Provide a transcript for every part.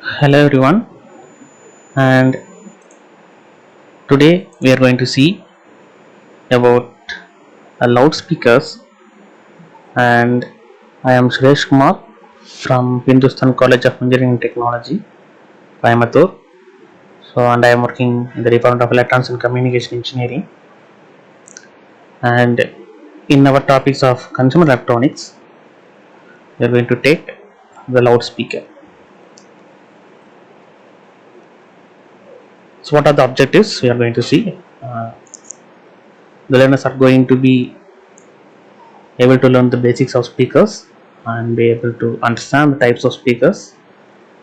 Hello everyone, and today we are going to see about loudspeakers. And I am Suresh Kumar from Hindustan College of Engineering and Technology, Coimbatore. And I am working in the Department of Electronics and Communication Engineering. And in our topics of consumer electronics, we are going to take the loudspeaker. So, what are the objectives we are going to see? The learners are going to be able to learn the basics of speakers and be able to understand the types of speakers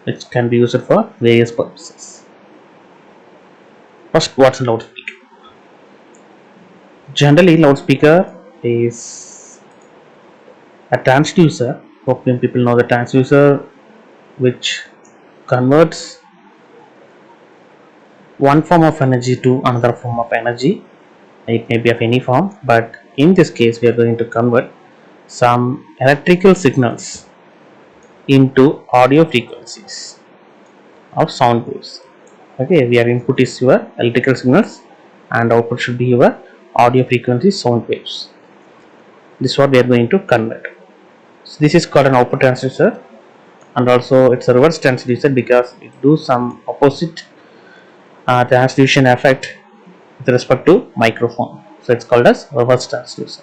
which can be used for various purposes. First, what's a loudspeaker? Generally, loudspeaker is a transducer. Hope people know the transducer, which converts one form of energy to another form of energy. It may be of any form, but in this case, we are going to convert some electrical signals into audio frequencies of sound waves. Okay, your input is your electrical signals and output should be your audio frequency sound waves. This is what we are going to convert. So this is called an output transducer, and also it's a reverse transducer because it do some opposite transduction effect with respect to microphone. So it's called as reverse transducer.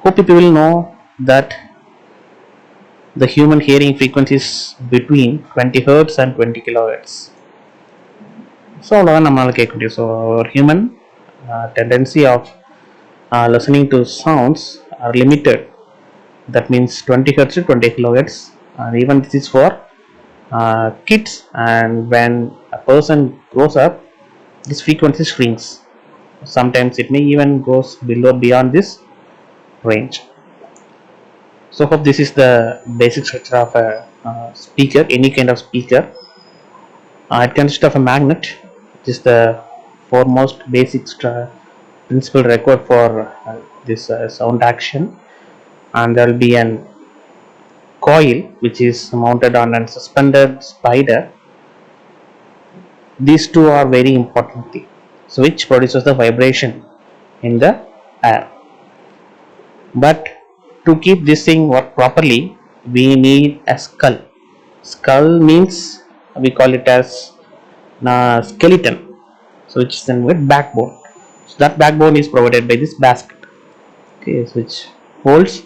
Hope people will know that the human hearing frequency is between 20 hertz and 20 kilohertz. So அவ்வளோதான் நம்மளால கேட்க முடியும். So our human tendency of listening to sounds are limited. That means 20 hertz to 20 kilohertz, and even this is for kids. And when a person grows up, this frequency shrinks. Sometimes it may even goes below beyond this range. So hope this is the basic structure of a speaker, any kind of speaker. It consists of a magnet, which is the foremost basic principle required for this sound action, and there will be an coil which is mounted on a suspended spider. These two are very important thing, so which produces the vibration in the air. But to keep this thing work properly, we need a skull. Skull means we call it as skeleton, so which is then with backbone. So that backbone is provided by this basket, okay, which holds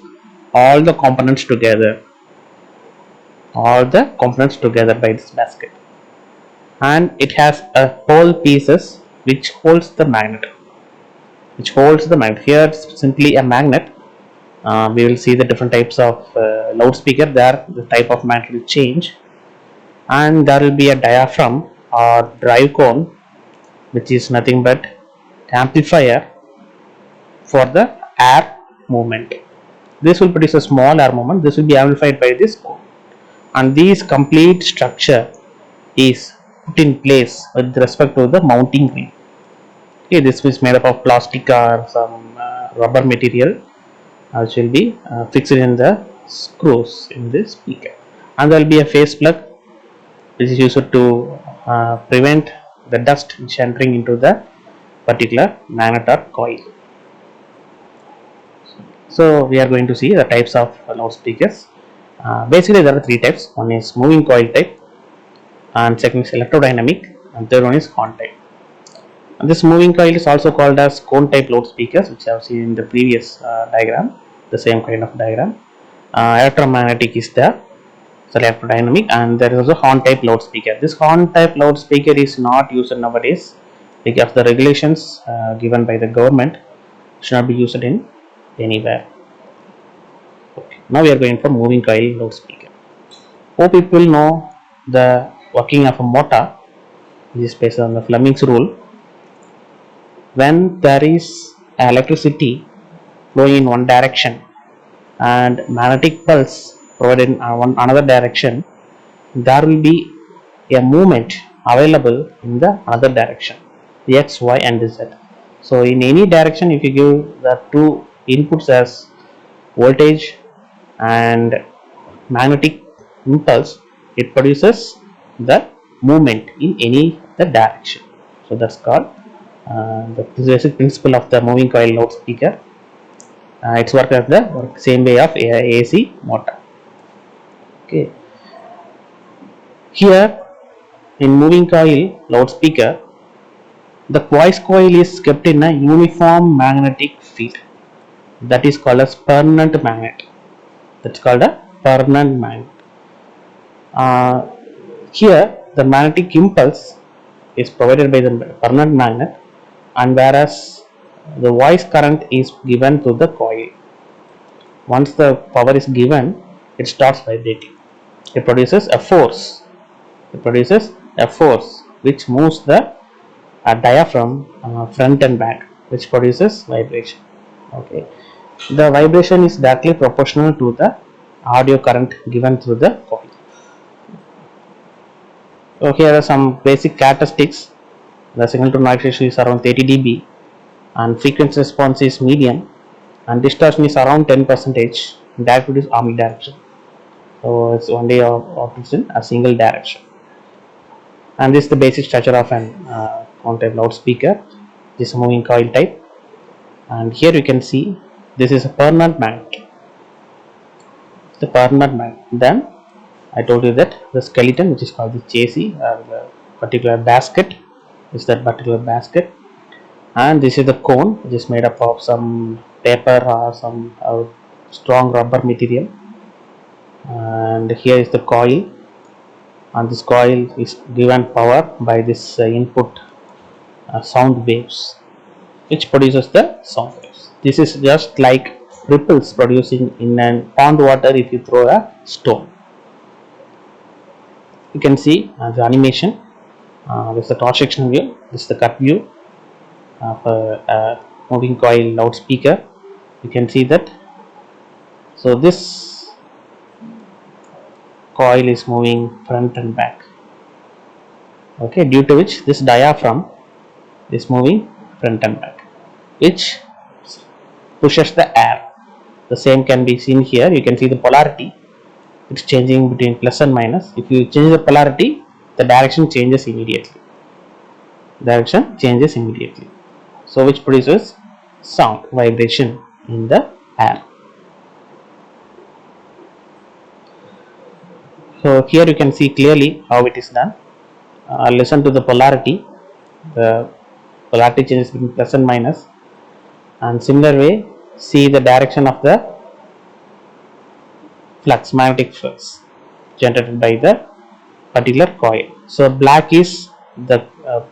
all the components together by this basket, and it has a whole pieces which holds the magnet. Here it's simply a magnet. We will see the different types of loudspeaker. There the type of magnet will change, and there will be a diaphragm or drive cone, which is nothing but amplifier for the air movement. This will produce a small air movement. This will be amplified by this cone, and this complete structure is put in place with respect to the mounting ring. Okay, this is made up of plastic or some rubber material, which will be fixed in the screws in this speaker. And there will be a phase plug, which is used to prevent the dust which entering into the particular magnet or coil. So we are going to see the types of loudspeakers. Basically there are three types. One is moving coil type, and second is electrodynamic, and third one is horn type. And this moving coil is also called as cone type loudspeakers, which I have seen in the previous diagram, the same kind of diagram. Electromagnetic is the electrodynamic, and there is also horn type loudspeaker. This horn type loudspeaker is not used nowadays because the regulations given by the government should not be used in anywhere. Okay. Now we are going for moving coil loudspeaker. Hope people know the working of a motor, which is based on the Fleming's rule. When there is electricity flowing in one direction and magnetic pulse provided in another direction, there will be a movement available in the other direction, x, y and z. So in any direction, if you give the two inputs as voltage and magnetic impulse, it produces the movement in any the direction. So that's called the basic principle of the moving coil loudspeaker. It's work as the same way of AC motor. Okay, here in moving coil loudspeaker, the voice coil is kept in a uniform magnetic field that is called as permanent magnet. That's called a permanent magnet. Uh, Here the magnetic impulse is provided by the permanent magnet, and whereas the voice current is given to the coil. Once the power is given, it starts vibrating. It produces a force. It produces a force which moves the diaphragm front and back, which produces vibration. Okay, the vibration is directly proportional to the audio current given through the coil. So here are some basic characteristics. The signal to noise ratio is around 30 dB, and frequency response is medium, and distortion is around 10%. Direction is omnidirectional, so it's only operates in a single direction. And this is the basic structure of an on-type loudspeaker. This is a moving coil type, and here you can see this is a permanent magnet. The permanent magnet. Then I told you that the skeleton, which is called the chassis, or the particular basket, is that particular basket, and this is the cone, which is made up of some paper or some strong rubber material. And here is the coil, and this coil is given power by this input sound waves, which produces the sound waves. This is just like ripples producing in a pond water if you throw a stone. You can see the animation. This is the cross sectional view. This is the cut view of a moving coil loudspeaker. You can see that. So this coil is moving front and back. Okay, due to which this diaphragm is moving front and back, which pushes the air. The same can be seen here. You can see the polarity. It's changing between plus and minus. If you change the polarity, the direction changes immediately. Direction changes immediately. So which produces sound vibration in the air. So here you can see clearly how it is done. Listen to the polarity. The polarity changes between plus and minus, and similar way see the direction of the flux, magnetic flux generated by the particular coil. So black is the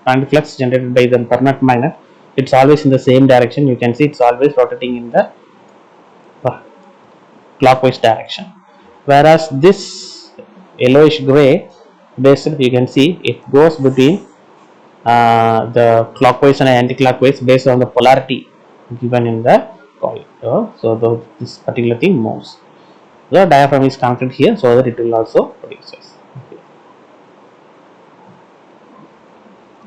magnetic flux generated by the permanent magnet. It's always in the same direction. You can see it's always rotating in the clockwise direction, whereas this yellowish gray, basically you can see it goes between the clockwise and anti-clockwise based on the polarity given in the coil. So this particular thing moves. The diaphragm is connected here so that it will also produce. Okay.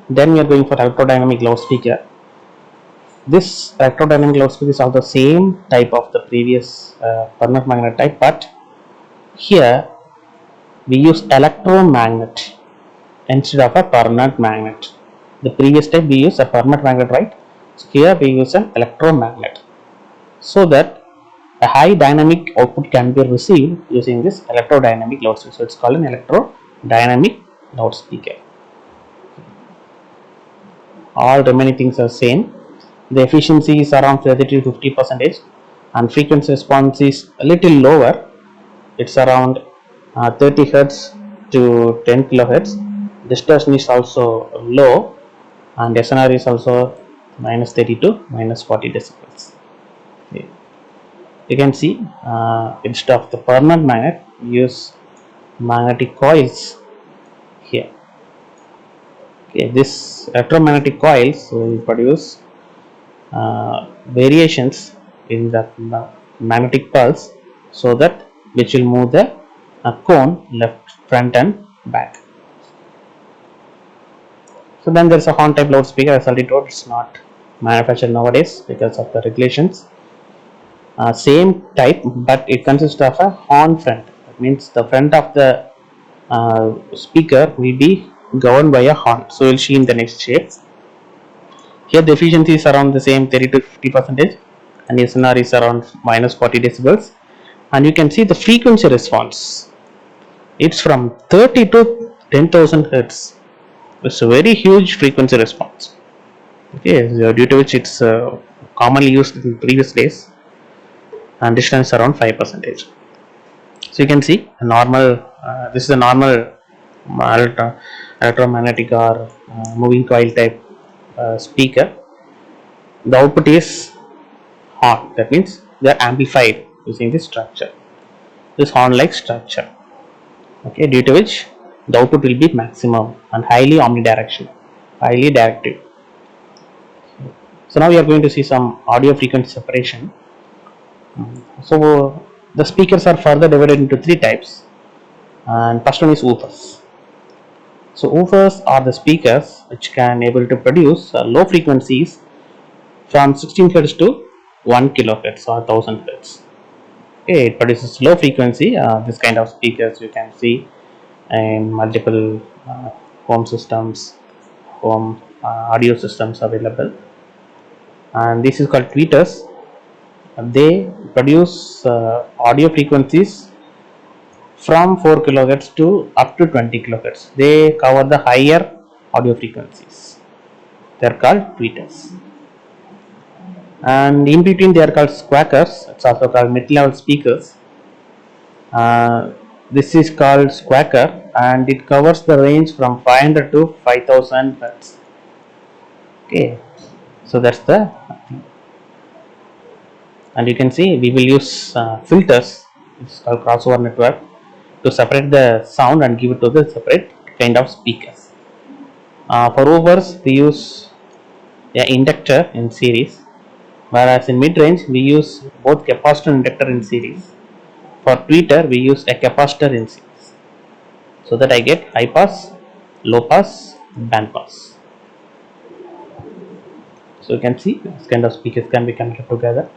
Then we are going for electrodynamic loudspeaker. This electrodynamic loudspeaker is also the same type of the previous permanent magnet type, but here we use electromagnet instead of a permanent magnet. The previous type we use a permanent magnet, right? So here we use an electromagnet, so that a high dynamic output can be received using this electrodynamic loudspeaker. So it's called an electrodynamic loudspeaker. All remaining things are same. The efficiency is around 30 to 50%, and frequency response is a little lower. It's around 30 Hz to 10 kHz. Distortion is also low, and SNR is also minus 30 to minus 40 decibels. Okay. You can see instead of the permanent magnet, use magnetic coils here. Okay, this electromagnetic coils will produce variations in the magnetic pulse, so that which will move the cone left, front and back. So then there is a horn type loudspeaker. As already told, it's not manufactured nowadays because of the regulations. Same type, but it consists of a horn front. That means the front of the speaker will be governed by a horn. So we'll see in the next shape. Here the efficiency is around the same 30 to 50%, and SNR is around minus 40 decibels. And you can see the frequency response. It's from 30 to 10,000 hertz. It's a very huge frequency response. Okay, so due to which it's commonly used in previous days, and distance around 5%. So you can see a normal. This is a normal electromagnetic or moving coil type speaker. The output is horn. That means they are amplified using this structure, this horn-like structure. Okay, due to which the output will be maximum and highly omnidirectional, highly directive. So now we are going to see some audio frequency separation. So the speakers are further divided into three types, and first one is woofers. So woofers are the speakers which can able to produce low frequencies from 16 Hz to 1 kHz or 1000 Hz. Okay, it produces low frequency. This kind of speakers you can see in multiple home systems, home audio systems available, and this is called tweeters. They produce audio frequencies from 4 kHz to up to 20 kHz. They cover the higher audio frequencies. They are called tweeters. And in between they are called squawkers. It's also called mid-level speakers. This is called squawker, and it covers the range from 500 to 5000 hertz. Okay, so that's the thing. And you can see we will use filters. It's called crossover network to separate the sound and give it to the separate kind of speakers. For woofers we use an inductor in series, whereas in mid-range we use both capacitor and inductor in series. For tweeter we use a capacitor in series, so that I get high pass, low pass, band pass. So you can see this kind of speakers can be connected together,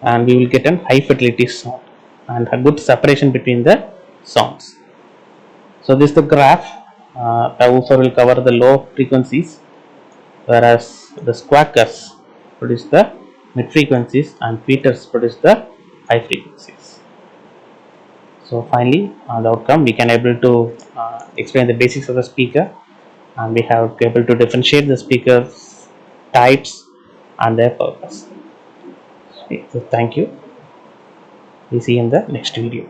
and we will get a high fidelity sound and a good separation between the sounds. So this is the graph. The woofer will cover the low frequencies, whereas the squawkers produce the mid frequencies and tweeters produce the high frequencies. So finally, the outcome, we can able to explain the basics of the speaker, and we have able to differentiate the speakers types and their purpose. Okay, so thank you. We see you in the next video.